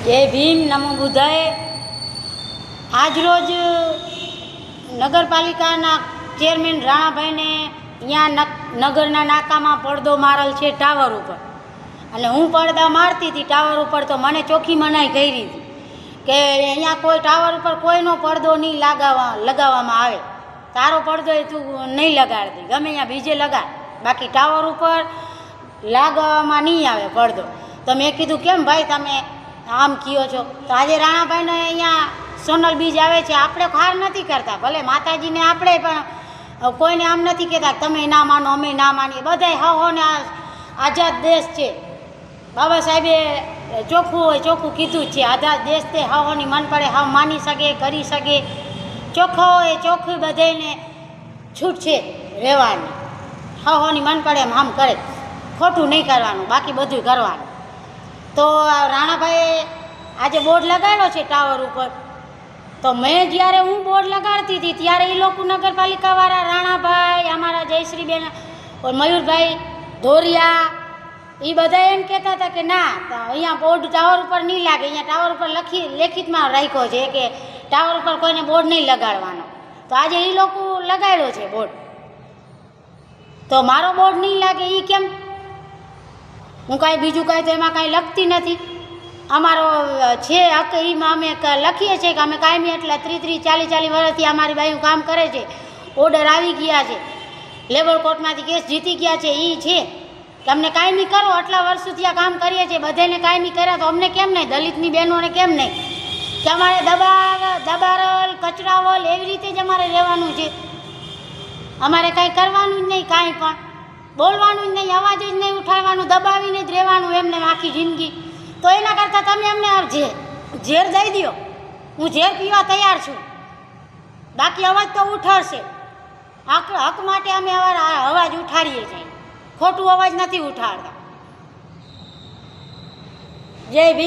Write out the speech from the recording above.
જય ભીમ, નમો બુદ્ધાય। આજરોજ નગરપાલિકાના ચેરમેન રાણાભાઈને અહીંયા નગરના નાકામાં પડદો મારેલ છે ટાવર ઉપર, અને હું પડદા મારતી હતી ટાવર ઉપર, તો મને ચોખ્ખી મનાઈ કરી હતી કે અહીંયા કોઈ ટાવર ઉપર કોઈનો પડદો નહીં લગાવવામાં આવે, તારો પડદો એ તું નહીં લગાડતી, ગમે અહીંયા બીજે લગાડ, બાકી ટાવર ઉપર લાગવામાં નહીં આવે પડદો। તો મેં કીધું કેમ ભાઈ તમે આમ કયો છો? તો આજે રાણાભાઈને અહીંયા સોનલ બીજ આવે છે, આપણે ખાર નથી કરતા, ભલે માતાજીને આપણે પણ કોઈને આમ નથી કહેતા તમે ના માનો અમે ના માનીએ, બધાય હાહોને આઝાદ દેશ છે, બાબા સાહેબે ચોખ્ખું હોય ચોખ્ખું કીધું જ છે, આઝાદ દેશ તે હાહોની મન પડે હાવ માની શકે કરી શકે, ચોખ્ખો હોય ચોખ્ખું બધાને છૂટ છે રહેવાની, હાહોની મન પડે એમ આમ કરે, ખોટું નહીં કરવાનું, બાકી બધું કરવાનું। તો રાણાભાઈએ આજે બોર્ડ લગાડ્યો છે ટાવર ઉપર, તો મેં જ્યારે હું બોર્ડ લગાડતી હતી ત્યારે એ લોકો નગરપાલિકાવાળા રાણાભાઈ, અમારા જયશ્રીબેન, મયુરભાઈ ધોરિયા, એ બધા એમ કહેતા હતા કે ના અહીંયા બોર્ડ ટાવર ઉપર નહીં લાગે, અહીંયા ટાવર ઉપર લેખિતમાં રાખ્યો છે કે ટાવર ઉપર કોઈને બોર્ડ નહીં લગાડવાનો, તો આજે એ લોકો લગાડ્યો છે બોર્ડ, તો મારો બોર્ડ નહીં લાગે એ કેમ? હું કાંઈ બીજું કાંઈ તો એમાં કાંઈ લખતી નથી, અમારો છે હક એમાં અમે લખીએ છીએ કે અમે કાયમી એટલા 30-40 વર્ષથી અમારી બાયું કામ કરે છે, ઓર્ડર આવી ગયા છે, લેબર કોર્ટમાંથી કેસ જીતી ગયા છે, એ છે કે અમને કાયમી કરો, આટલા વર્ષોથી આ કામ કરીએ છીએ, બધાને કાયમી કર્યા, તો અમને કેમ નહીં, દલિતની બહેનોને કેમ નહીં, કે અમારે દબારલ કચરાવલ એવી રીતે જ અમારે રહેવાનું છે, અમારે કાંઈ કરવાનું જ નહીં, કાંઈ પણ બોલવાનું જ નહીં, અવાજ જ નહીં ઉઠાડવાનું, દબાવીને જ રહેવાનું એમને આખી જિંદગી। તો એના કરતાં તમે અમને ઝેર દઈ દો, હું ઝેર પીવા તૈયાર છું, બાકી અવાજ તો ઉઠાડશે, હક માટે અમે અવાજ ઉઠાડીએ છીએ, ખોટું અવાજ નથી ઉઠાડતા। જય ભીમ।